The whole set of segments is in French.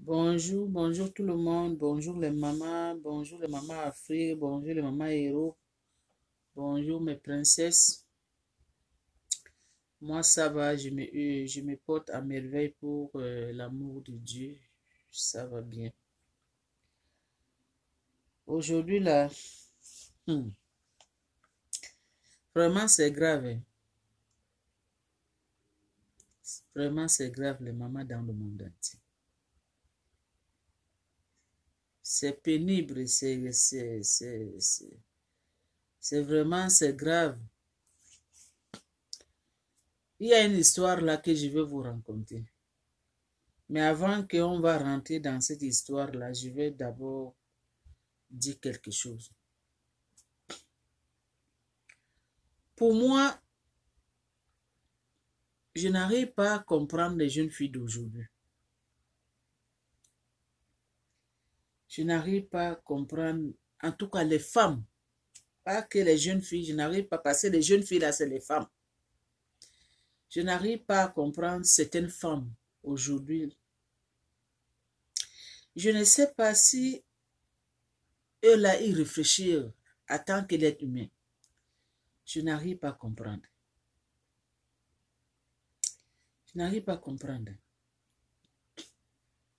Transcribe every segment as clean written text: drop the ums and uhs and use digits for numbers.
Bonjour, bonjour tout le monde, bonjour les mamans Afrique, bonjour les mamans héros, bonjour mes princesses. Moi ça va, je me porte à merveille pour l'amour de Dieu, ça va bien. Aujourd'hui là, hmm, vraiment c'est grave, hein. Vraiment c'est grave les mamans dans le monde entier. C'est pénible, c'est vraiment, c'est grave. Il y a une histoire là que je vais vous raconter. Mais avant qu'on va rentrer dans cette histoire-là, je vais d'abord dire quelque chose. Pour moi, je n'arrive pas à comprendre les jeunes filles d'aujourd'hui. Je n'arrive pas à comprendre, en tout cas les femmes. Pas que les jeunes filles, je n'arrive pas, parce que les jeunes filles là, c'est les femmes. Je n'arrive pas à comprendre certaines femmes aujourd'hui. Je ne sais pas si eux là, ils réfléchissent en tant qu'être humain. Je n'arrive pas à comprendre. Je n'arrive pas à comprendre.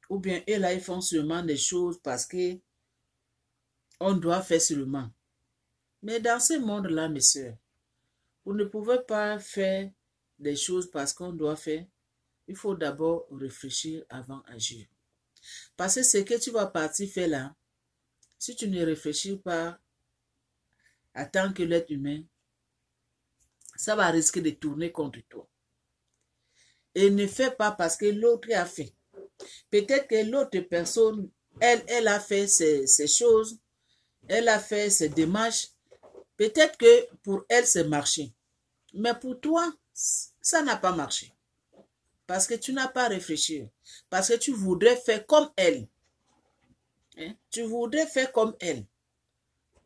Ou bien eux là, ils font seulement des choses parce que on doit faire seulement. Mais dans ce monde-là, mes soeurs, vous ne pouvez pas faire des choses parce qu'on doit faire. Il faut d'abord réfléchir avant d'agir. Parce que ce que tu vas partir faire là, si tu ne réfléchis pas en tant que l'être humain, ça va risquer de tourner contre toi. Et ne fais pas parce que l'autre a fait. Peut-être que l'autre personne, elle a fait ces choses, elle a fait ses démarches. Peut-être que pour elle, c'est marché. Mais pour toi, ça n'a pas marché. Parce que tu n'as pas réfléchi. Parce que tu voudrais faire comme elle. Hein? Tu voudrais faire comme elle.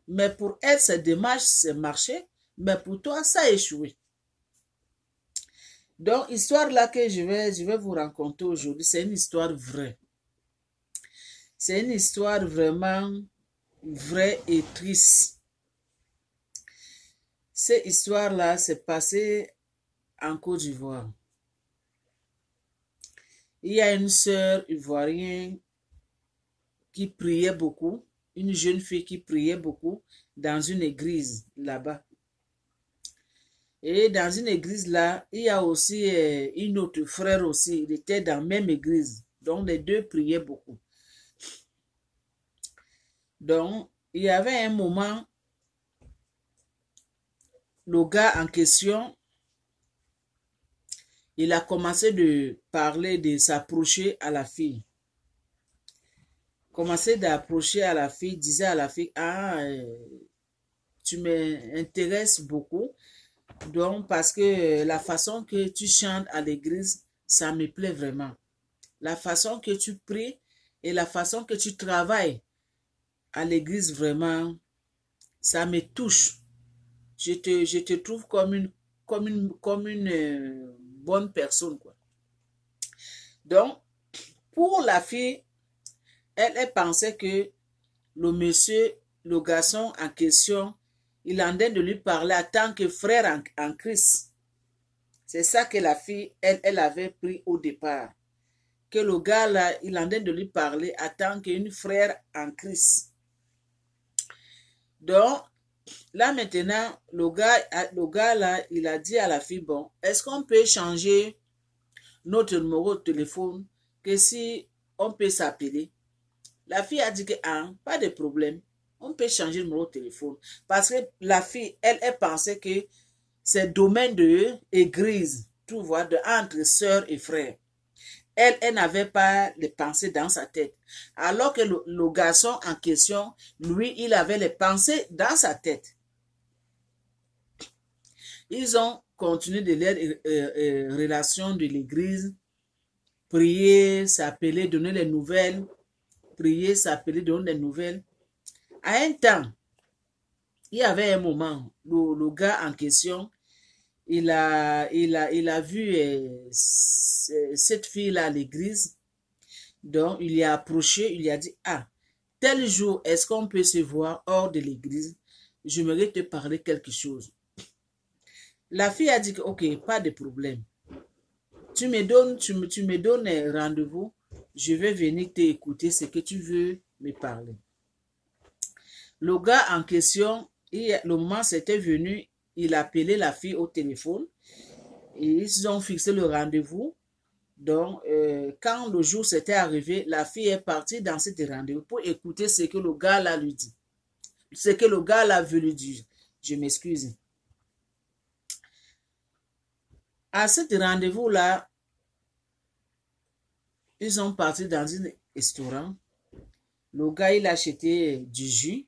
Mais pour elle, c'est dommage, c'est marché. Mais pour toi, ça a échoué. Donc, l'histoire là que je vais vous raconter aujourd'hui, c'est une histoire vraie. C'est une histoire vraiment vraie et triste. Cette histoire-là s'est passée en Côte d'Ivoire. Il y a une sœur ivoirienne qui priait beaucoup, une jeune fille qui priait beaucoup dans une église là-bas. Et dans une église là, il y a aussi une autre frère aussi, il était dans la même église. Donc les deux priaient beaucoup. Donc il y avait un moment, le gars en question, il a commencé de parler, de s'approcher à la fille. Commençait d'approcher à la fille, disait à la fille, ah, tu m'intéresses beaucoup. Donc, parce que la façon que tu chantes à l'église, ça me plaît vraiment. La façon que tu pries et la façon que tu travailles à l'église, vraiment, ça me touche. Je te trouve comme une bonne personne, quoi. Donc, pour la fille, elle pensait que le monsieur, le garçon en question, il en train de lui parler en tant que frère en Christ. C'est ça que la fille, elle avait pris au départ. Que le gars là, il en train de lui parler en tant qu'une frère en Christ. Donc, là maintenant, le gars là, il a dit à la fille, bon, est-ce qu'on peut changer notre numéro de téléphone que si on peut s'appeler? La fille a dit que, ah, pas de problème. On peut changer le numéro de téléphone. Parce que la fille, elle pensait que c'est domaine de église, tu vois, entre sœurs et frères. Elle n'avait pas les pensées dans sa tête. Alors que le garçon en question, lui, il avait les pensées dans sa tête. Ils ont continué de leur relation de l'église, prier, s'appeler, donner les nouvelles, prier, s'appeler, donner les nouvelles. À un temps, il y avait un moment, le gars en question, il a vu cette fille-là à l'église. Donc, il y a approché, il y a dit, ah, tel jour, est-ce qu'on peut se voir hors de l'église? J'aimerais te parler quelque chose. La fille a dit que, ok, pas de problème. Tu me donnes rendez-vous. Je vais venir t'écouter ce que tu veux me parler. Le gars en question, le moment c'était venu, il a appelé la fille au téléphone et ils ont fixé le rendez-vous. Donc, quand le jour s'était arrivé, la fille est partie dans cet rendez-vous pour écouter ce que le gars là lui dit. Ce que le gars là veut lui dire. Je m'excuse. À cet rendez-vous-là, ils sont partis dans un restaurant. Le gars, il a acheté du jus.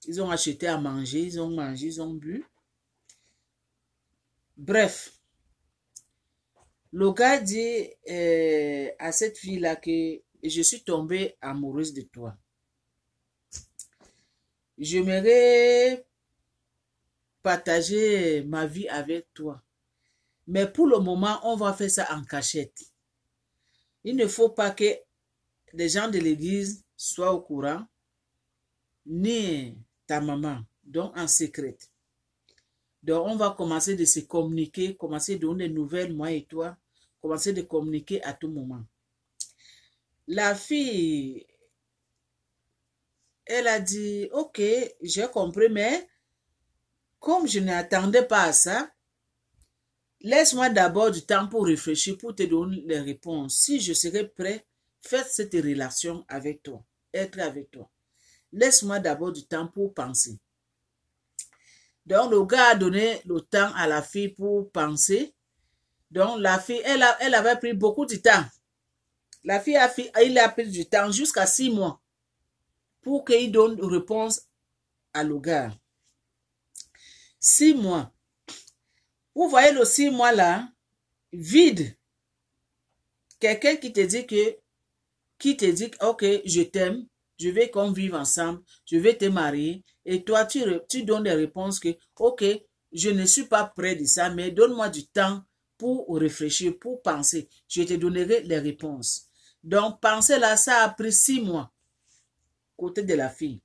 Ils ont acheté à manger, ils ont mangé, ils ont bu. Bref, le gars dit à cette fille-là que je suis tombée amoureuse de toi. J'aimerais partager ma vie avec toi. Mais pour le moment, on va faire ça en cachette. Il ne faut pas que les gens de l'église soient au courant, ni ta maman, donc en secret. Donc, on va commencer de se communiquer, commencer de donner des nouvelles, moi et toi, commencer de communiquer à tout moment. La fille, elle a dit, ok, j'ai compris, mais comme je n'attendais pas à ça, laisse-moi d'abord du temps pour réfléchir, pour te donner les réponses. Si je serai prêt, fais cette relation avec toi, être avec toi. Laisse-moi d'abord du temps pour penser. Donc, le gars a donné le temps à la fille pour penser. Donc, la fille, elle avait pris beaucoup de temps. La fille il a pris du temps jusqu'à 6 mois pour qu'il donne une réponse à le gars. 6 mois. Vous voyez le 6 mois là, vide. Quelqu'un qui te dit, ok, je t'aime, je veux qu'on vive ensemble, je vais te marier, et toi, tu donnes des réponses que, ok, je ne suis pas près de ça, mais donne-moi du temps pour réfléchir, pour penser. Je te donnerai les réponses. Donc, penser là, ça a pris 6 mois, côté de la fille.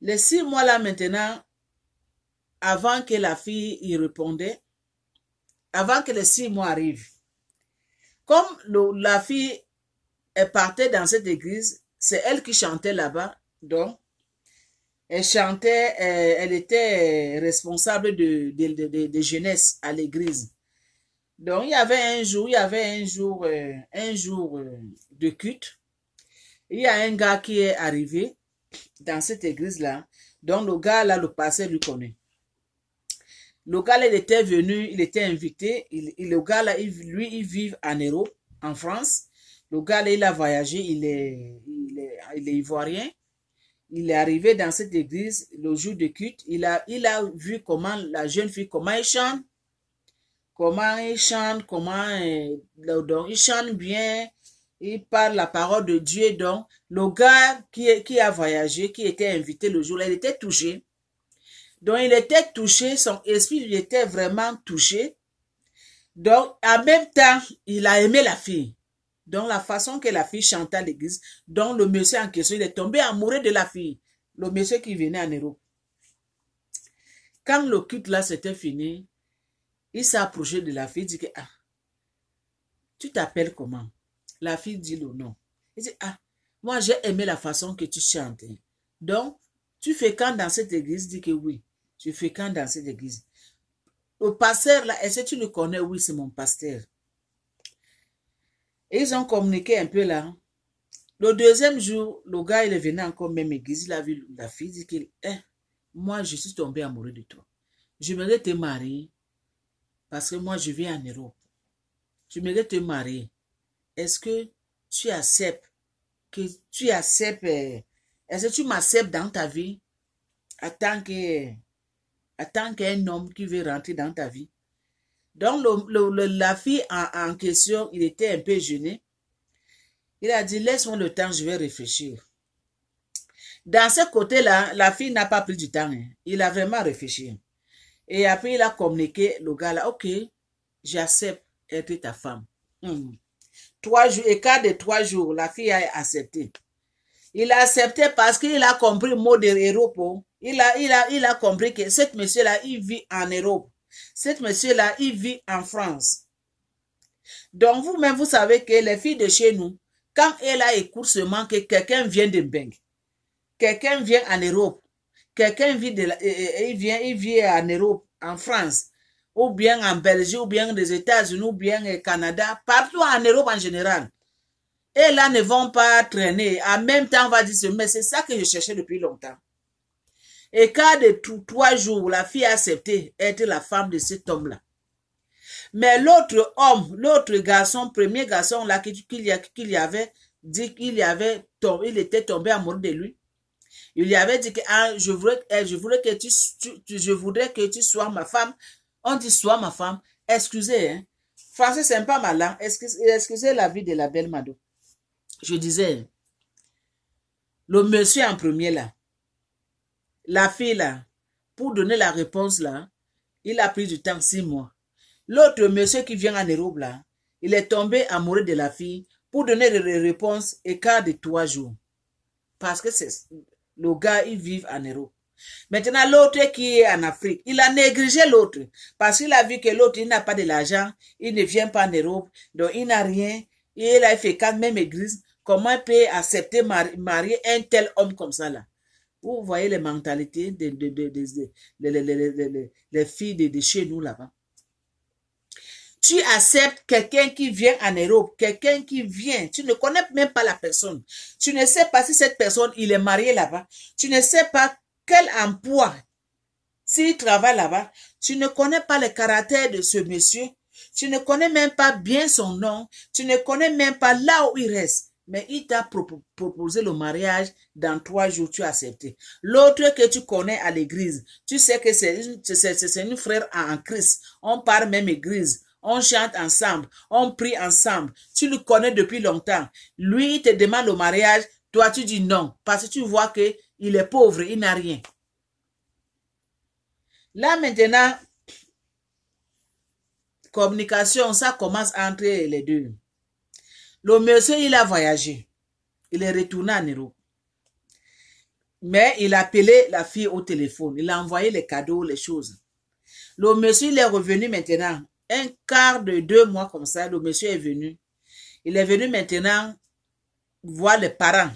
Les 6 mois là, maintenant, avant que la fille y répondait, avant que les 6 mois arrivent, comme la fille partait dans cette église, c'est elle qui chantait là-bas, donc, elle chantait, elle était responsable de jeunesse à l'église. Donc, il y avait un jour de culte. Il y a un gars qui est arrivé dans cette église-là. Donc, le gars là, le pasteur lui connaît. Le gars là, il était venu, il était invité. Le gars là, lui, il vit en Europe, en France. Le gars là, il a voyagé, il est ivoirien. Il est arrivé dans cette église le jour de culte. Il a vu comment la jeune fille, comment elle chante, donc il chante bien, il parle la parole de Dieu. Donc, le gars qui a voyagé, qui était invité le jour-là, il était touché. Donc, il était touché, son esprit lui était vraiment touché. Donc, en même temps, il a aimé la fille. Donc, la façon que la fille chantait à l'église, donc le monsieur en question, il est tombé amoureux de la fille. Le monsieur qui venait en Europe. Quand le culte là c'était fini, il s'est approché de la fille, il dit que, ah, tu t'appelles comment? La fille dit le nom. Il dit, ah, moi j'ai aimé la façon que tu chantes. Donc, tu fais quand dans cette église? Il dit que oui, je fais quand dans cette église. Le pasteur là, est-ce que tu le connais? Oui, c'est mon pasteur. Et ils ont communiqué un peu là. Le deuxième jour, le gars, il est venu encore même église, il a vu la fille, il dit que, moi, je suis tombé amoureux de toi. J'aimerais te marier parce que moi, je vis en Europe. J'aimerais te marier. Est-ce que tu acceptes est-ce que tu m'acceptes dans ta vie en tant qu'un homme qui veut rentrer dans ta vie? Donc, la fille en question, il était un peu gêné. Il a dit, laisse-moi le temps, je vais réfléchir. Dans ce côté-là, la fille n'a pas pris du temps. Hein. Il a vraiment réfléchi. Et après, il a communiqué, le gars là, ok, j'accepte être ta femme. 3 jours, écart de 3 jours, la fille a accepté. Il a accepté parce qu'il a compris le mot de Europe. Il a compris que cet monsieur-là, il vit en Europe. Cet monsieur-là, il vit en France. Donc, vous-même, vous savez que les filles de chez nous, quand elle a écouté seulement que quelqu'un vient de Beng, quelqu'un vient en Europe, quelqu'un vit il vit en Europe, en France, ou bien en Belgique, ou bien des États-Unis, ou bien au Canada, partout en Europe en général. Et là, ne vont pas traîner. En même temps, on va dire, mais c'est ça que je cherchais depuis longtemps. Et quand de 3 jours, la fille a accepté être la femme de cet homme-là. Mais l'autre homme, l'autre garçon, premier garçon là qu'il y avait dit il était tombé amoureux de lui. Il lui avait dit que je voudrais que tu sois ma femme. On dit sois ma femme. Excusez, hein. Français c'est pas mal là. Excusez la vie de la belle Mado. Je disais, le monsieur en premier là, la fille là, pour donner la réponse là, il a pris du temps 6 mois. L'autre monsieur qui vient en Europe là, il est tombé amoureux de la fille pour donner des réponses écart de 3 jours. Parce que c'est le gars, il vit en Europe. Maintenant, l'autre qui est en Afrique, il a négligé l'autre. Parce qu'il a vu que l'autre, il n'a pas de l'argent, il ne vient pas en Europe, donc il n'a rien. Et il a fait quand même église. Comment il peut accepter marier un tel homme comme ça là? Vous voyez les mentalités des filles de chez nous là-bas. Tu acceptes quelqu'un qui vient en Europe, quelqu'un qui vient, tu ne connais même pas la personne. Tu ne sais pas si cette personne, il est marié là-bas. Tu ne sais pas quel emploi, s'il travaille là-bas. Tu ne connais pas le caractère de ce monsieur. Tu ne connais même pas bien son nom. Tu ne connais même pas là où il reste. Mais il t'a proposé le mariage dans 3 jours, tu as accepté. L'autre que tu connais à l'église, tu sais que c'est une frère en Christ. On parle même église. On chante ensemble, on prie ensemble. Tu le connais depuis longtemps. Lui, il te demande le mariage. Toi, tu dis non. Parce que tu vois qu'il est pauvre, il n'a rien. Là, maintenant, communication, ça commence entre les deux. Le monsieur, il a voyagé. Il est retourné en Europe. Mais il a appelé la fille au téléphone. Il a envoyé les cadeaux, les choses. Le monsieur, il est revenu maintenant. Un quart de 2 mois comme ça, le monsieur est venu. Il est venu maintenant voir les parents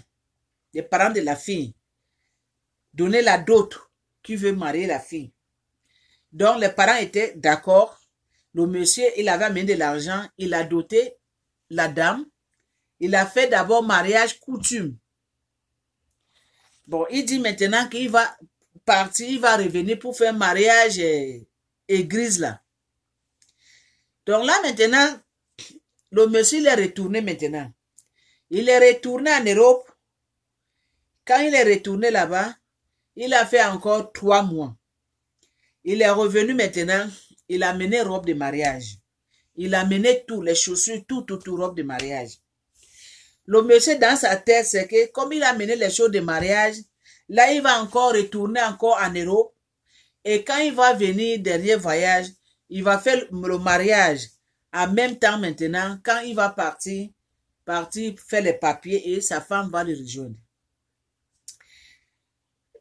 de la fille. Donner la dot qui veut marier la fille. Donc, les parents étaient d'accord. Le monsieur, il avait amené de l'argent. Il a doté la dame. Il a fait d'abord mariage coutume. Bon, il dit maintenant qu'il va partir, il va revenir pour faire mariage église là. Donc là maintenant, le monsieur il est retourné maintenant. Il est retourné en Europe. Quand il est retourné là-bas, il a fait encore 3 mois. Il est revenu maintenant, il a amené robe de mariage. Il a amené tout, les chaussures, tout robe de mariage. Le monsieur dans sa tête, c'est que comme il a amené les choses de mariage, là il va encore retourner encore en Europe. Et quand il va venir, dernier voyage, il va faire le mariage. En même temps maintenant, quand il va partir faire les papiers et sa femme va le rejoindre.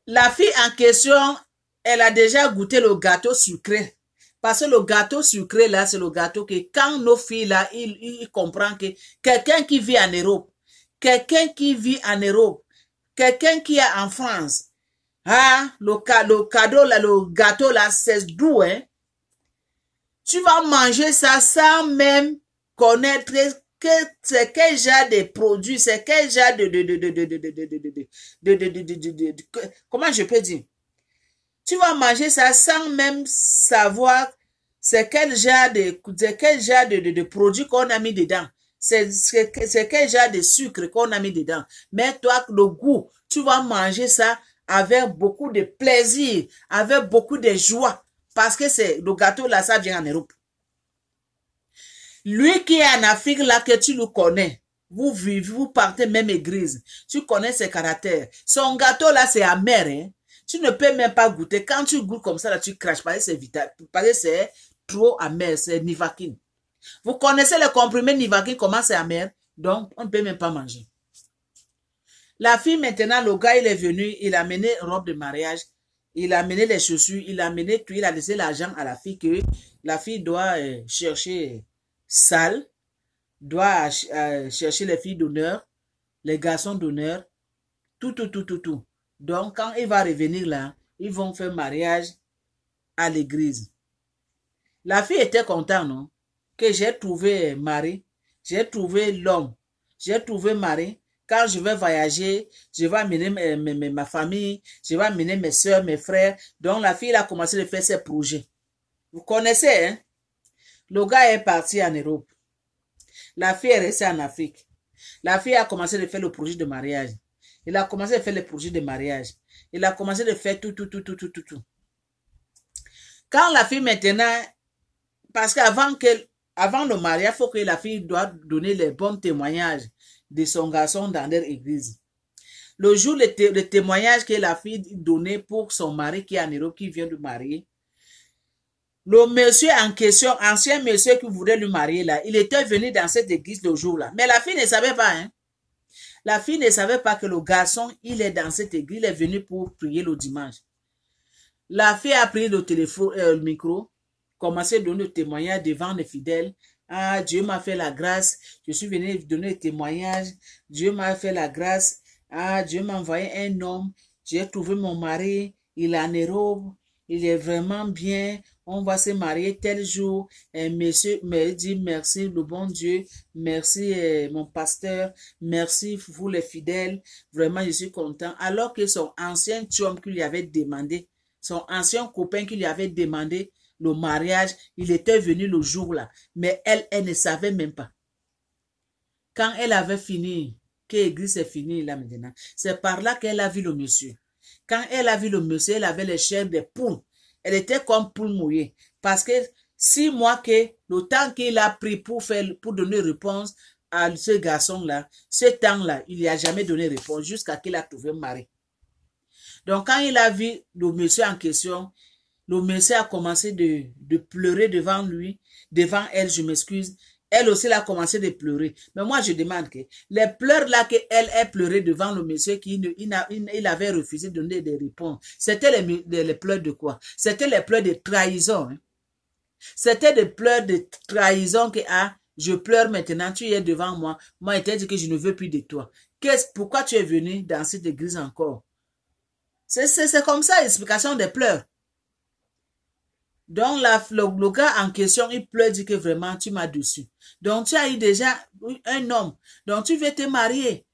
La fille en question, elle a déjà goûté le gâteau sucré. Parce que le gâteau sucré là, c'est le gâteau que quand nos filles là, ils comprennent que quelqu'un qui vit en Europe, quelqu'un qui vit en Europe, quelqu'un qui est en France, le cadeau là, le gâteau là, c'est doux, hein. Tu vas manger ça sans même connaître que c'est quel genre de produit, c'est quel genre comment je peux dire? Tu vas manger ça sans même savoir c'est quel genre de produit qu'on a mis dedans. C'est quel genre de sucre qu'on a mis dedans. Mais toi, le goût, tu vas manger ça avec beaucoup de plaisir, avec beaucoup de joie. Parce que c'est le gâteau là, ça vient en Europe. Lui qui est en Afrique là, que tu le connais, vous vivez, vous partez même église, tu connais ses caractères. Son gâteau là, c'est amer, hein. Tu ne peux même pas goûter. Quand tu goûtes comme ça, là, tu craches parce que c'est vital, parce que c'est trop amer, c'est nivaquine. Vous connaissez le comprimé Nivaquine, comment c'est amer? Donc, on ne peut même pas manger. La fille, maintenant, le gars, il est venu, il a amené robe de mariage, il a amené les chaussures, il a amené tout, il a laissé l'argent à la fille que la fille doit chercher salle, doit chercher les filles d'honneur, les garçons d'honneur, tout. Donc, quand il va revenir là, ils vont faire mariage à l'église. La fille était contente, non? Que j'ai trouvé mari, j'ai trouvé l'homme, j'ai trouvé mari. Quand je vais voyager, je vais amener ma famille, je vais amener mes soeurs, mes frères. Donc, la fille a commencé à faire ses projets. Vous connaissez, hein? Le gars est parti en Europe. La fille est restée en Afrique. La fille a commencé à faire le projet de mariage. Il a commencé à faire le projet de mariage. Il a commencé à faire tout. Quand la fille maintenant, parce qu'avant le mariage, il faut que la fille doit donner les bons témoignages de son garçon dans leur église. Le jour, le témoignage que la fille donnait pour son mari qui est en Europe, qui vient de marier, le monsieur en question, ancien monsieur qui voulait lui marier là, il était venu dans cette église le jour là. Mais la fille ne savait pas, hein. La fille ne savait pas que le garçon, il est dans cette église, il est venu pour prier le dimanche. La fille a pris le téléphone, le micro, commencé à donner le témoignage devant les fidèles. Ah, Dieu m'a fait la grâce. Je suis venu donner le témoignage. Dieu m'a fait la grâce. Ah, Dieu m'a envoyé un homme. J'ai trouvé mon mari. Il est en Europe. Il est vraiment bien. On va se marier tel jour. Et monsieur me dit merci, le bon Dieu. Merci, mon pasteur. Merci, vous les fidèles. Vraiment, je suis content. Alors que son ancien chum qui lui avait demandé, son ancien copain qui lui avait demandé le mariage, il était venu le jour là. Mais elle ne savait même pas. Quand elle avait fini, que l'église est finie là maintenant, c'est par là qu'elle a vu le monsieur. Quand elle a vu le monsieur, elle avait les chairs des poules. Elle était comme poule mouillée. Parce que 6 mois que le temps qu'il a pris pour donner réponse à ce garçon-là, ce temps-là, il n'y a jamais donné réponse jusqu'à qu'il a trouvé un mari. Donc, quand il a vu le monsieur en question, le monsieur a commencé de pleurer devant lui, devant elle, je m'excuse. Elle aussi, elle a commencé de pleurer. Mais moi, je demande que les pleurs là qu'elle a pleuré devant le monsieur il avait refusé de donner des réponses. C'était les pleurs de quoi? C'était les pleurs de trahison. Hein? C'était des pleurs de trahison que, ah, je pleure maintenant, tu es devant moi. Moi, il t'a dit que je ne veux plus de toi. Pourquoi tu es venu dans cette église encore? C'est comme ça l'explication des pleurs. Donc, le gars en question, il pleure, dit que vraiment, tu m'as déçu. Donc, tu as eu déjà un homme. Donc, tu veux te marier.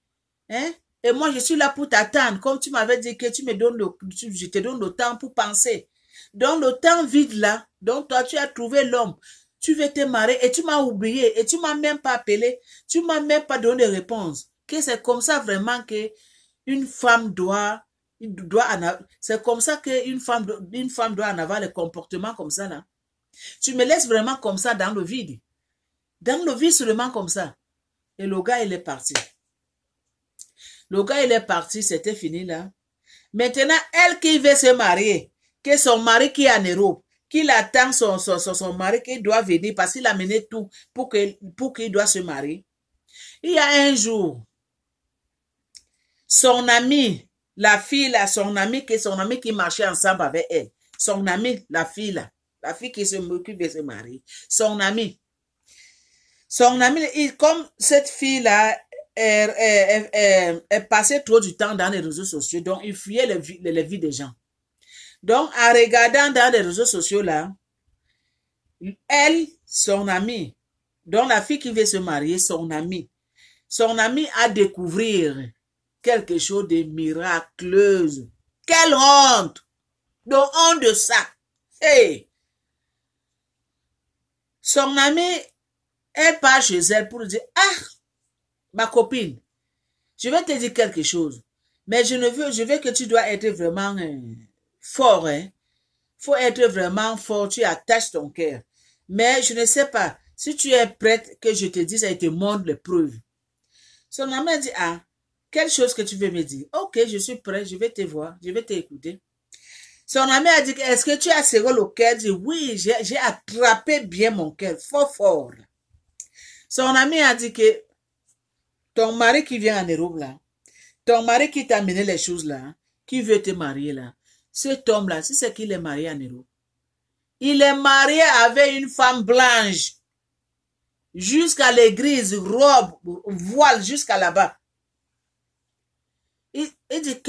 Hein? Et moi, je suis là pour t'attendre. Comme tu m'avais dit que je te donne le temps pour penser. Donc, le temps vide là. Donc, toi, tu as trouvé l'homme. Tu veux te marier et tu m'as oublié. Et tu m'as même pas appelé. Tu m'as même pas donné de réponse. Que c'est comme ça vraiment que une femme c'est comme ça qu'une femme doit en avoir le comportement comme ça là. Tu me laisses vraiment comme ça dans le vide. Dans le vide seulement comme ça. Et le gars, il est parti. Le gars, il est parti, c'était fini là. Maintenant, elle qui veut se marier, que son mari qui est en Europe, qu'il attend son mari qui doit venir parce qu'il a mené tout pour qu'il doit se marier. Il y a un jour, son ami, la fille là, son ami qui marchait ensemble avec elle, son ami, la fille qui s'occupe de se marier, son ami, comme cette fille là est passée trop du temps dans les réseaux sociaux, donc il fuyait les vies des gens. Donc en regardant dans les réseaux sociaux là, elle, son ami, donc la fille qui veut se marier, son ami a découvert quelque chose de miraculeuse. Quelle honte! De honte de ça. Hey! Son ami, elle part chez elle pour dire, ah, ma copine, je vais te dire quelque chose, mais je veux que tu dois être vraiment fort, hein. Faut être vraiment fort, tu attaches ton cœur. Mais je ne sais pas, si tu es prête que je te dise, et te montre les preuves. Son ami a dit, ah, quelle chose que tu veux me dire? Ok, je suis prêt, je vais te voir, je vais t'écouter. Son ami a dit, est-ce que tu as serré le cœur? Il dit, oui, j'ai attrapé bien mon cœur, fort. Son ami a dit que ton mari qui vient en Europe là, ton mari qui t'a amené les choses là, qui veut te marier là, cet homme là, si c'est qu'il est marié en Europe, il est marié avec une femme blanche, jusqu'à l'église, robe, voile, jusqu'à là-bas. Il dit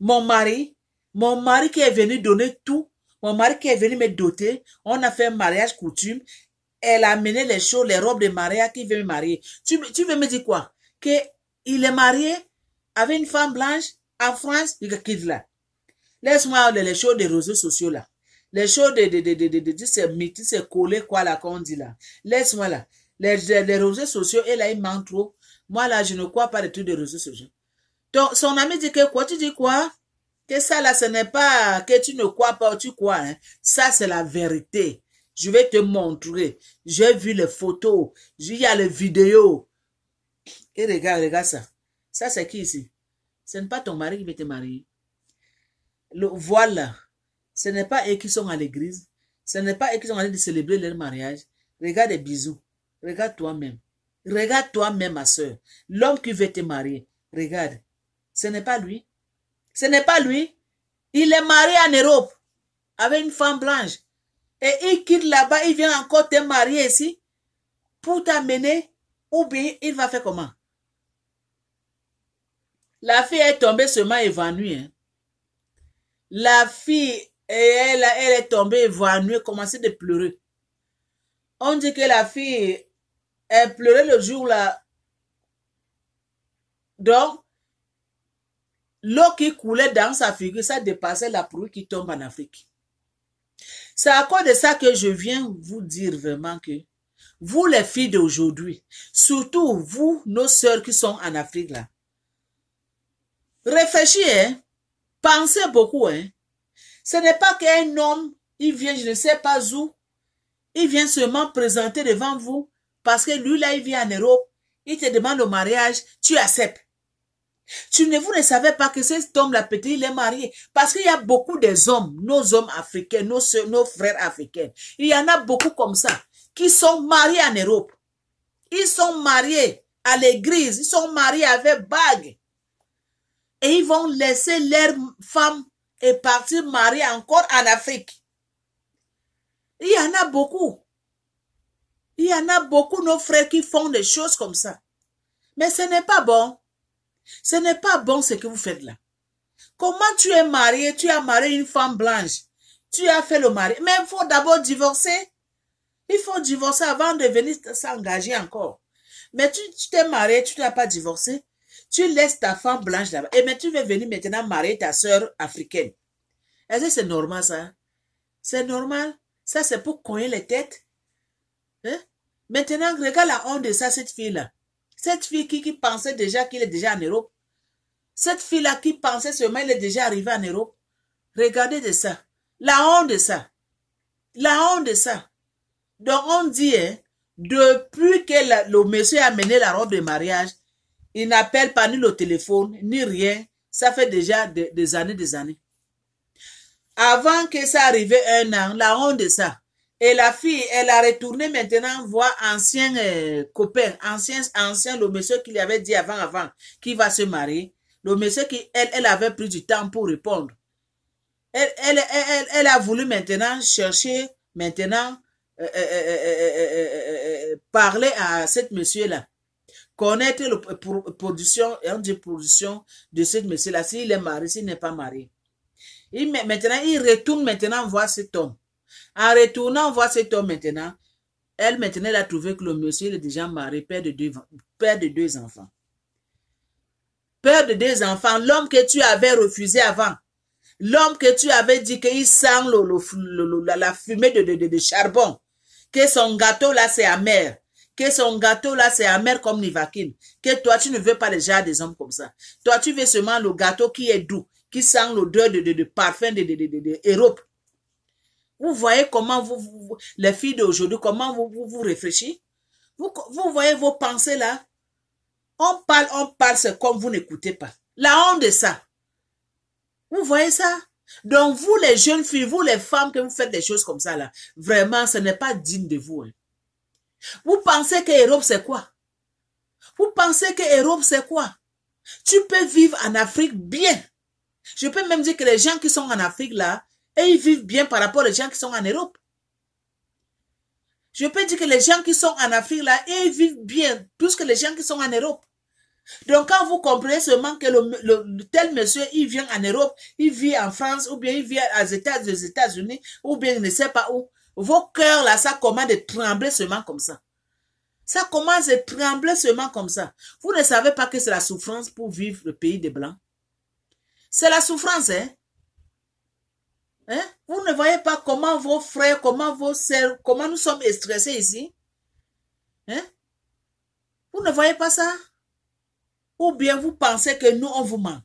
mon mari qui est venu donner tout, mon mari qui est venu me doter, on a fait un mariage coutume, elle a amené les choses, les robes de mariage qui veut me marier. Tu veux me dire quoi? Que il est marié avec une femme blanche en France, il quitte là. Laisse-moi les choses des réseaux sociaux là. Les choses de ces mythes, ces collés quoi là qu'on dit là. Laisse-moi là. Les réseaux sociaux, et là, il manque trop. Moi là, je ne crois pas de tous les réseaux sociaux. Donc, son ami dit que quoi? Tu dis quoi? Que ça là, ce n'est pas que tu ne crois pas, tu crois. Hein? Ça, c'est la vérité. Je vais te montrer. J'ai vu les photos. Il y a les vidéos. Et regarde ça. Ça, c'est qui ici? Ce n'est pas ton mari qui veut te marier. Le voile là, ce n'est pas eux qui sont à l'église. Ce n'est pas eux qui sont en train de célébrer leur mariage. Regarde les bisous. Regarde toi-même. Regarde toi-même, ma soeur. L'homme qui veut te marier. Regarde. Ce n'est pas lui. Ce n'est pas lui. Il est marié en Europe avec une femme blanche. Et il quitte là-bas, il vient encore te marier ici pour t'amener. Ou bien il va faire comment? La fille est tombée seulement évanouie. Hein? La fille, elle est tombée évanouie, commencé de pleurer. On dit que la fille, elle pleurait le jour là. Donc, l'eau qui coulait dans sa figure, ça dépassait la pluie qui tombe en Afrique. C'est à cause de ça que je viens vous dire vraiment que vous les filles d'aujourd'hui, surtout vous, nos sœurs qui sont en Afrique là, réfléchissez, hein? Pensez beaucoup. Hein? Ce n'est pas qu'un homme, il vient, je ne sais pas où, il vient seulement présenter devant vous parce que lui là, il vient en Europe, il te demande au mariage, tu acceptes. Vous ne savez pas que cet homme-là, peut-être, il est marié. Parce qu'il y a beaucoup des hommes, nos hommes africains, nos soeurs, nos frères africains. Il y en a beaucoup comme ça, qui sont mariés en Europe. Ils sont mariés à l'église, ils sont mariés avec bague. Et ils vont laisser leurs femmes et partir marier encore en Afrique. Il y en a beaucoup. Il y en a beaucoup, nos frères, qui font des choses comme ça. Mais ce n'est pas bon. Ce n'est pas bon ce que vous faites là. Comment tu es marié, tu as marié une femme blanche, tu as fait le mari. Mais il faut d'abord divorcer. Il faut divorcer avant de venir s'engager encore. Mais tu t'es marié, tu n'as pas divorcé. Tu laisses ta femme blanche là-bas. Et mais tu veux venir maintenant marier ta soeur africaine. Est-ce que c'est normal ça? C'est normal. Ça c'est pour cogner les têtes. Hein? Maintenant, regarde la honte de ça, cette fille-là. Cette fille qui pensait déjà qu'il est déjà en Europe. Cette fille-là qui pensait seulement qu'il est déjà arrivé en Europe. Regardez de ça. La honte de ça. La honte de ça. Donc on dit, hein, depuis que le monsieur a amené la robe de mariage, il n'appelle pas ni le téléphone, ni rien. Ça fait déjà des années. Avant que ça arrive un an, la honte de ça. Et la fille, elle a retourné maintenant voir ancien copain, ancien le monsieur qu'il avait dit avant, qui va se marier. Le monsieur qui, elle avait pris du temps pour répondre. Elle a voulu maintenant chercher, parler à cet monsieur-là. Connaître la production de cet monsieur-là, s'il est marié, s'il n'est pas marié. Maintenant, il retourne maintenant voir cet homme. En retournant voir cet homme maintenant, elle a trouvé que le monsieur il est déjà marié, père de deux enfants. Père de deux enfants, l'homme que tu avais refusé avant. L'homme que tu avais dit qu'il sent la fumée de charbon. Que son gâteau là c'est amer. Que son gâteau là c'est amer comme Nivakin. Que toi tu ne veux pas déjà des hommes comme ça. Toi tu veux seulement le gâteau qui est doux. Qui sent l'odeur de parfum de Europe. Vous voyez comment les filles d'aujourd'hui, comment vous réfléchissez? Vous voyez vos pensées là? On parle, c'est comme vous n'écoutez pas. La honte de ça. Vous voyez ça? Donc vous les jeunes filles, vous les femmes que vous faites des choses comme ça là, vraiment ce n'est pas digne de vous. Hein. Vous pensez que Europe, c'est quoi? Vous pensez que Europe, c'est quoi? Tu peux vivre en Afrique bien. Je peux même dire que les gens qui sont en Afrique, là, et ils vivent bien par rapport aux gens qui sont en Europe. Je peux dire que les gens qui sont en Afrique, là, ils vivent bien plus que les gens qui sont en Europe. Donc, quand vous comprenez seulement que le tel monsieur, il vient en Europe, il vit en France, ou bien il vit aux États-Unis, ou bien il ne sait pas où, vos cœurs, là, ça commence à trembler seulement comme ça. Ça commence à trembler seulement comme ça. Vous ne savez pas que c'est la souffrance pour vivre le pays des Blancs. C'est la souffrance, hein? Hein? Vous ne voyez pas comment vos frères, comment vos sœurs, comment nous sommes stressés ici? Hein? Vous ne voyez pas ça? Ou bien vous pensez que nous, on vous ment?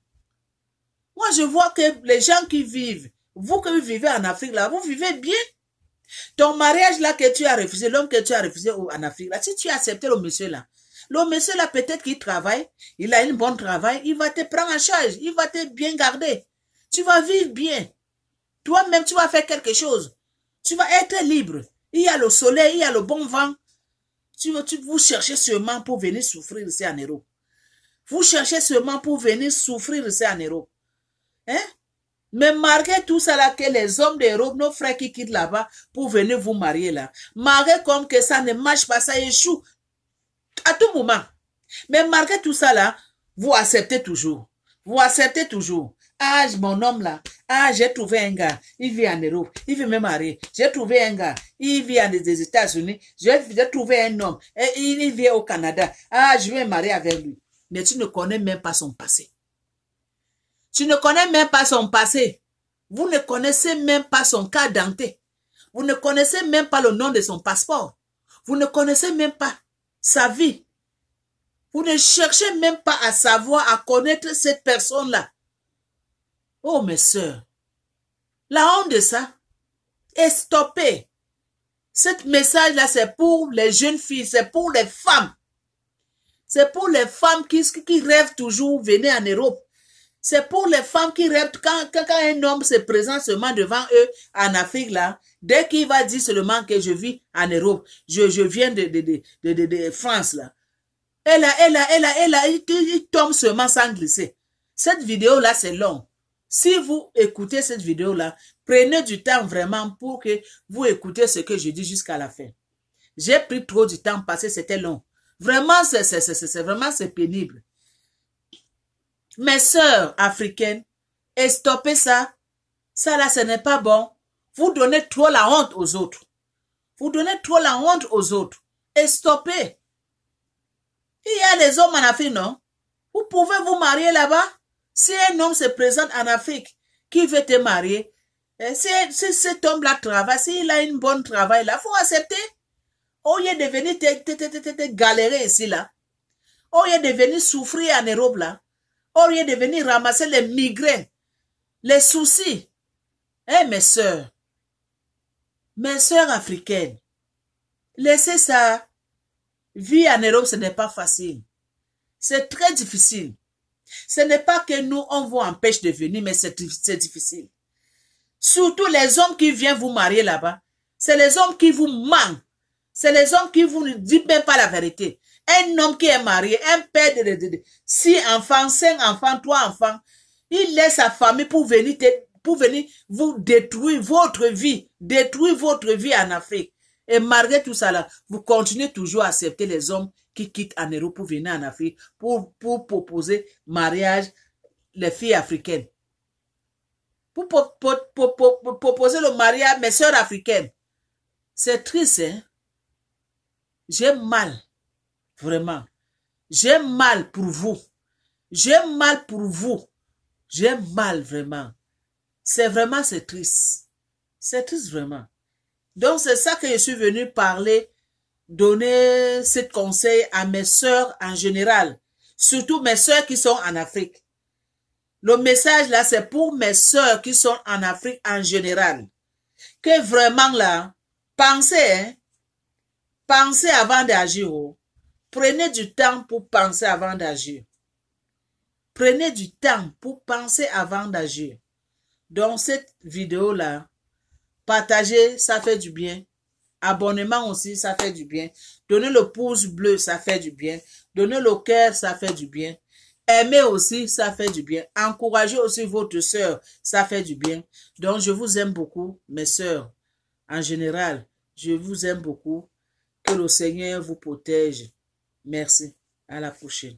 Moi, je vois que les gens qui vivent, vous que vous vivez en Afrique, là, vous vivez bien. Ton mariage, là, que tu as refusé, l'homme que tu as refusé en Afrique, là, si tu as accepté le monsieur, là, peut-être qu'il travaille, il a une bonne travail, il va te prendre en charge, il va te bien garder. Tu vas vivre bien. Toi-même, tu vas faire quelque chose. Tu vas être libre. Il y a le soleil, il y a le bon vent. Vous cherchez seulement pour venir souffrir ici en Europe. Vous cherchez seulement pour venir souffrir ici en Europe. Hein? Mais malgré tout ça là, que les hommes d'Europe, nos frères qui quittent là-bas pour venir vous marier là, malgré comme que ça ne marche pas, ça échoue à tout moment. Mais malgré tout ça là, vous acceptez toujours. Vous acceptez toujours. Ah, mon homme là, ah, j'ai trouvé un gars, il vit en Europe, il veut me marier. J'ai trouvé un gars, il vit des États-Unis. J'ai trouvé un homme, et il vit au Canada. Ah, je vais me marier avec lui. Mais tu ne connais même pas son passé. Tu ne connais même pas son passé. Vous ne connaissez même pas son cas d'identité. Vous ne connaissez même pas le nom de son passeport. Vous ne connaissez même pas sa vie. Vous ne cherchez même pas à savoir, à connaître cette personne-là. Oh, mes sœurs, la honte de ça est stoppée. Ce message-là, c'est pour les jeunes filles, c'est pour les femmes. C'est pour les femmes qui rêvent toujours de venir en Europe. C'est pour les femmes qui rêvent, quand un homme se présente seulement devant eux en Afrique, là, dès qu'il va dire seulement que je vis en Europe, je viens de France, là. Il tombe seulement sans glisser. Cette vidéo-là, c'est long. Si vous écoutez cette vidéo-là, prenez du temps vraiment pour que vous écoutez ce que je dis jusqu'à la fin. J'ai pris trop du temps parce que c'était long. Vraiment, c'est pénible. Mes sœurs africaines, stoppez ça. Ça là, ce n'est pas bon. Vous donnez trop la honte aux autres. Vous donnez trop la honte aux autres. Et stoppez. Il y a des hommes en Afrique, non? Vous pouvez vous marier là-bas. Si un homme se présente en Afrique qui veut te marier, si cet homme-là travaille, s'il a une bonne travail là, il faut accepter. Au lieu de venir te galérer ici là, au lieu de venir souffrir en Europe là, au lieu de venir ramasser les migraines, les soucis. Mes sœurs africaines, laissez ça. Vie en Europe, ce n'est pas facile. C'est très difficile. Ce n'est pas que nous, on vous empêche de venir, mais c'est difficile. Surtout les hommes qui viennent vous marier là-bas, c'est les hommes qui vous mentent. C'est les hommes qui vous ne disent même pas la vérité. Un homme qui est marié, un père de 6 enfants, 5 enfants, 3 enfants, il laisse sa famille pour venir vous détruire votre vie en Afrique. Et malgré tout ça là, vous continuez toujours à accepter les hommes qui quittent en Europe pour venir en Afrique, pour proposer mariage les filles africaines. Pour proposer le mariage mes sœurs africaines. C'est triste, hein? J'ai mal, vraiment. J'ai mal pour vous. J'ai mal pour vous. J'ai mal, vraiment. C'est triste. C'est triste, vraiment. Donc, c'est ça que je suis venue parler, donner ce conseil à mes sœurs en général. Surtout mes sœurs qui sont en Afrique. Le message là, c'est pour mes sœurs qui sont en Afrique en général. Que vraiment là, pensez, hein, pensez avant d'agir. Oh. Prenez du temps pour penser avant d'agir. Prenez du temps pour penser avant d'agir. Donc, cette vidéo là, partagez, ça fait du bien. Abonnement aussi, ça fait du bien. Donnez le pouce bleu, ça fait du bien. Donnez le cœur, ça fait du bien. Aimer aussi, ça fait du bien. Encouragez aussi votre sœur, ça fait du bien. Donc, je vous aime beaucoup, mes sœurs. En général, je vous aime beaucoup. Que le Seigneur vous protège. Merci. À la prochaine.